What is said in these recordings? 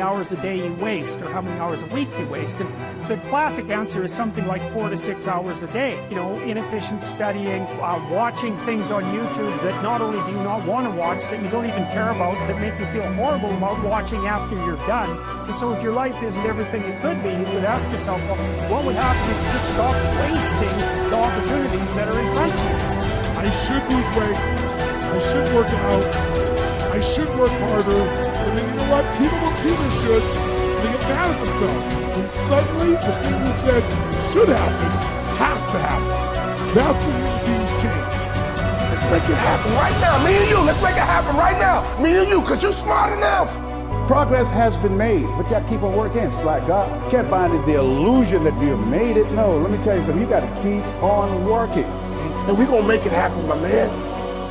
hours a day you waste or how many hours a week you waste. And the classic answer is something like 4 to 6 hours a day. You know, inefficient studying, watching things on YouTube that not only do you not want to watch, that you don't even care about, that make you feel horrible about watching after you're done. And so if your life isn't everything it could be, you would ask yourself, well, what would happen if you just stopped wasting the opportunities that are in front of you? I should lose weight. I should work out. I should work harder. And then you know what? People don't do their shoulds. They get mad at themselves. And suddenly the thing you said should happen has to happen. That's when human beings change. Let's make it happen right now. Me and you, let's make it happen right now. Me and you, because you're smart enough. Progress has been made, but you got to keep on working. It's like God. You can't find the illusion that you have made it. No, let me tell you something. You got to keep on working. And we're going to make it happen, my man.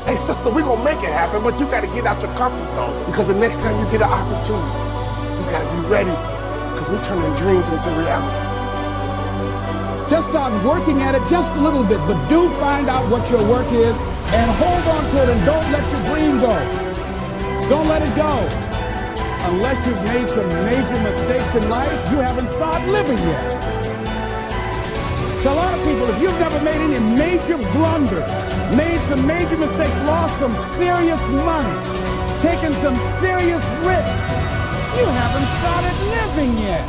Hey, sister, we're going to make it happen, but you got to get out your comfort zone. Because the next time you get an opportunity, you got to be ready. Because we're turning dreams into reality. Just start working at it just a little bit, but do find out what your work is and hold on to it and don't let your dream go. Don't let it go. Unless you've made some major mistakes in life, you haven't started living yet. So a lot of people, if you've never made any major blunders, made some major mistakes, lost some serious money, taken some serious risks, you haven't started living yet.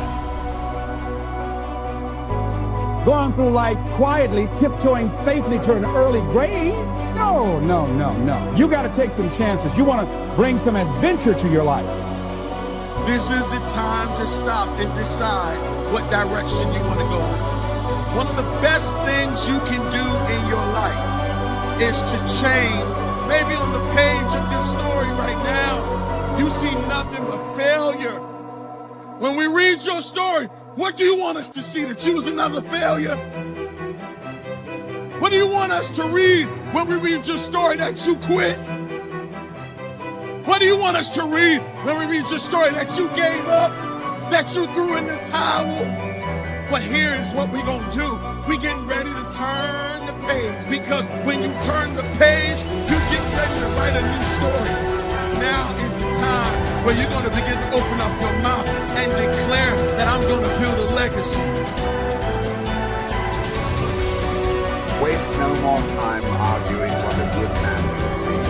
Going through life quietly, tiptoeing safely to an early grave? No, no, no, no. You got to take some chances. You want to bring some adventure to your life. This is the time to stop and decide what direction you want to go in. One of the best things you can do in your life is to change. Maybe on the page of this story right now, you see nothing but failure. When we read your story, what do you want us to see? That you was another failure? What do you want us to read when we read your story? That you quit? What do you want us to read when we read your story? That you gave up? That you threw in the towel? But here is what we're going to do. We're getting ready to turn the page, because when you turn the page, you get ready to write a new story. Now is the time where you're going to begin to open up your mouth and declare that I'm going to build a legacy. Waste no more time arguing what a good man should be.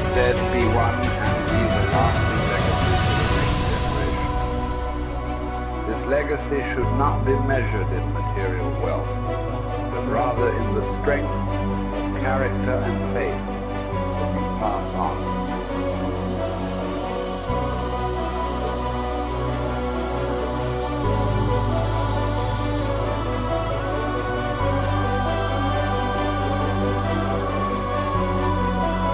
Instead, be one and leave a lasting legacy for the next generation. This legacy should not be measured in material wealth, but rather in the strength of character and faith that you pass on.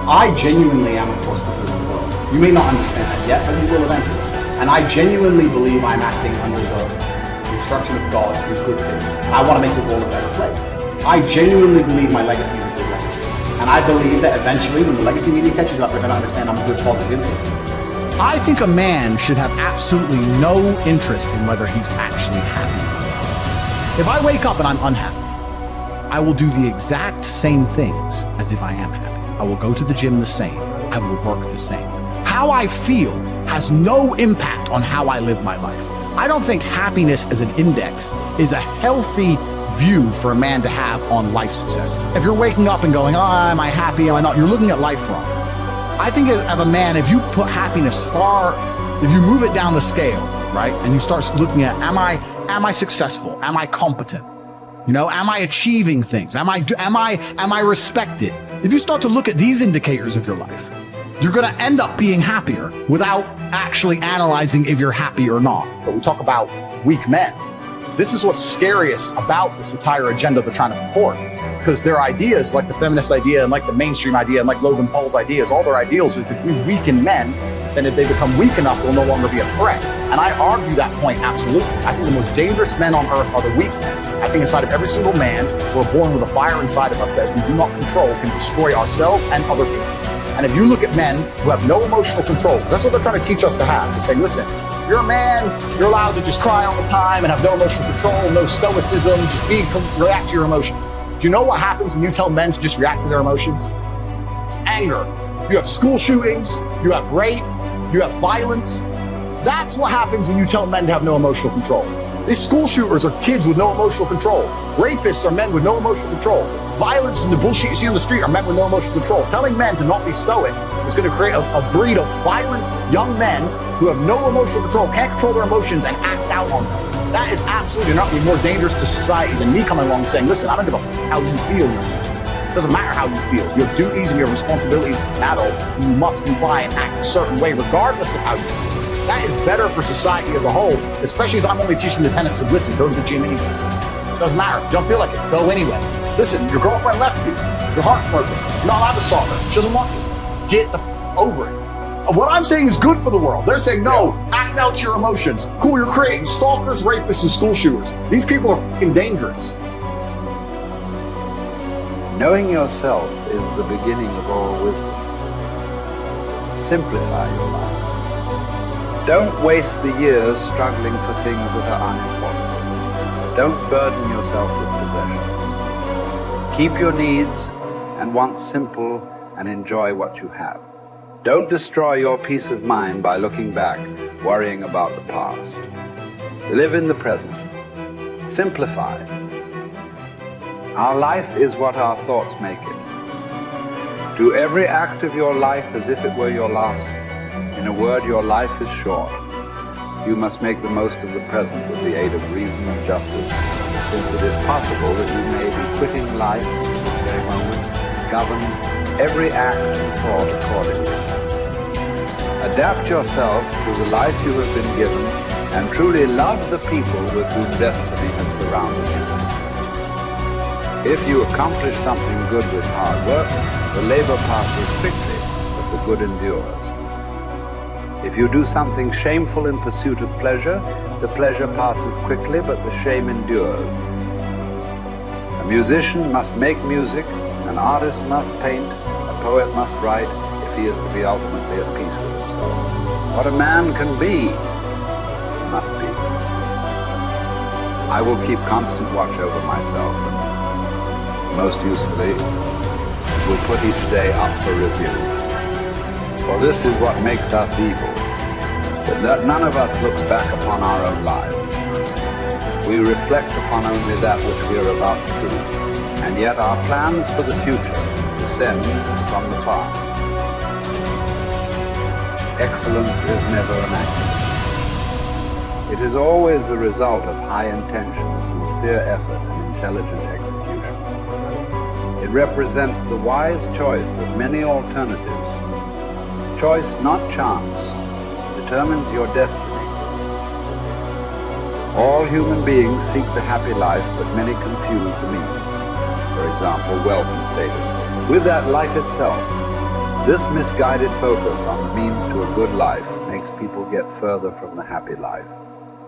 I genuinely am a force to live in the world. You may not understand that yet, but you will eventually. And I genuinely believe I'm acting under the instruction of God to do good things. I want to make the world a better place. I genuinely believe my legacy is a good legacy. And I believe that eventually, when the legacy media catches up, they're going to understand I'm a good, positive influence. I think a man should have absolutely no interest in whether he's actually happy. If I wake up and I'm unhappy, I will do the exact same things as if I am happy. I will go to the gym the same. I will work the same. How I feel has no impact on how I live my life. I don't think happiness as an index is a healthy view for a man to have on life success. If you're waking up and going, oh, am I happy, am I not? You're looking at life wrong. I think of a man, if you put happiness if you move it down the scale, right? And you start looking at, am I successful? Am I competent? You know, am I achieving things? Am I respected? If you start to look at these indicators of your life, you're going to end up being happier without actually analyzing if you're happy or not. But we talk about weak men. This is what's scariest about this entire agenda they're trying to purport. Because their ideas, like the feminist idea and like the mainstream idea and like Logan Paul's ideas, all their ideals is if we weaken men, then if they become weak enough, they'll no longer be a threat. And I argue that point absolutely. I think the most dangerous men on earth are the weak men. I think inside of every single man, we're born with a fire inside of us that we do not control can destroy ourselves and other people. And if you look at men who have no emotional control, because that's what they're trying to teach us to have, to say, listen, you're a man, you're allowed to just cry all the time and have no emotional control, no stoicism, just react to your emotions. Do you know what happens when you tell men to just react to their emotions? Anger. You have school shootings, you have rape, You have violence. That's what happens when you tell men to have no emotional control. These school shooters are kids with no emotional control. Rapists are men with no emotional control. Violence and the bullshit you see on the street are men with no emotional control. Telling men to not be stoic is going to create a breed of violent young men who have no emotional control, can't control their emotions, and act out on them. That is absolutely not more dangerous to society than me coming along and saying, listen, I don't give a how you feel. It doesn't matter how you feel. You have duties and you have responsibilities as an adult. You must comply and act a certain way regardless of how you feel. That is better for society as a whole, especially as I'm only teaching the tenets of, listen, go to the gym anyway. It doesn't matter. You don't feel like it. Go anyway. Listen, your girlfriend left you. Your heart's broken. You're not allowed to stalk her. She doesn't want you. Get the over it. What I'm saying is good for the world. They're saying, no, act out your emotions. Cool, you're creating stalkers, rapists, and school shooters. These people are fucking dangerous. Knowing yourself is the beginning of all wisdom. Simplify your life. Don't waste the years struggling for things that are unimportant. Don't burden yourself with possessions. Keep your needs and wants simple and enjoy what you have. Don't destroy your peace of mind by looking back, worrying about the past. Live in the present. Simplify. Our life is what our thoughts make it. Do every act of your life as if it were your last. In a word, your life is short. You must make the most of the present with the aid of reason and justice, since it is possible that you may be quitting life at this very moment. Govern every act and thought accordingly. Adapt yourself to the life you have been given and truly love the people with whom destiny has surrounded you. If you accomplish something good with hard work, the labor passes quickly, but the good endures. If you do something shameful in pursuit of pleasure, the pleasure passes quickly, but the shame endures. A musician must make music, an artist must paint, a poet must write, if he is to be ultimately at peace with himself. What a man can be, must be. I will keep constant watch over myself, and most usefully, will put each day up for review. For this is what makes us evil, that none of us looks back upon our own lives. We reflect upon only that which we are about to do, and yet our plans for the future descend from the past. Excellence is never an accident. It is always the result of high intention, sincere effort, and intelligent execution. It represents the wise choice of many alternatives. Choice, not chance, determines your destiny. All human beings seek the happy life, but many confuse the means. For example, wealth and status, with that life itself. This misguided focus on the means to a good life makes people get further from the happy life.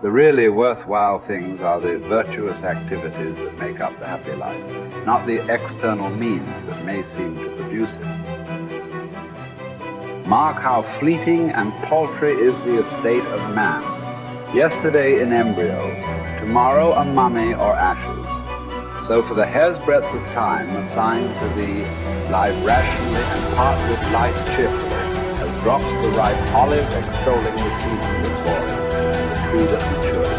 The really worthwhile things are the virtuous activities that make up the happy life, not the external means that may seem to produce it. Mark how fleeting and paltry is the estate of man. Yesterday in embryo, tomorrow a mummy or ashes. So for the hair's breadth of time assigned to thee, live rationally and part with life cheerfully, as drops the ripe olive extolling the season that bore it, and the tree that matured.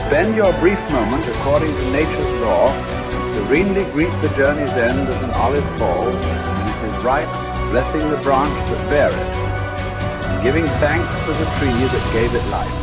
Spend your brief moment according to nature's law, and serenely greet the journey's end as an olive falls, when it is ripe, blessing the branch that bare it, and giving thanks for the tree that gave it life.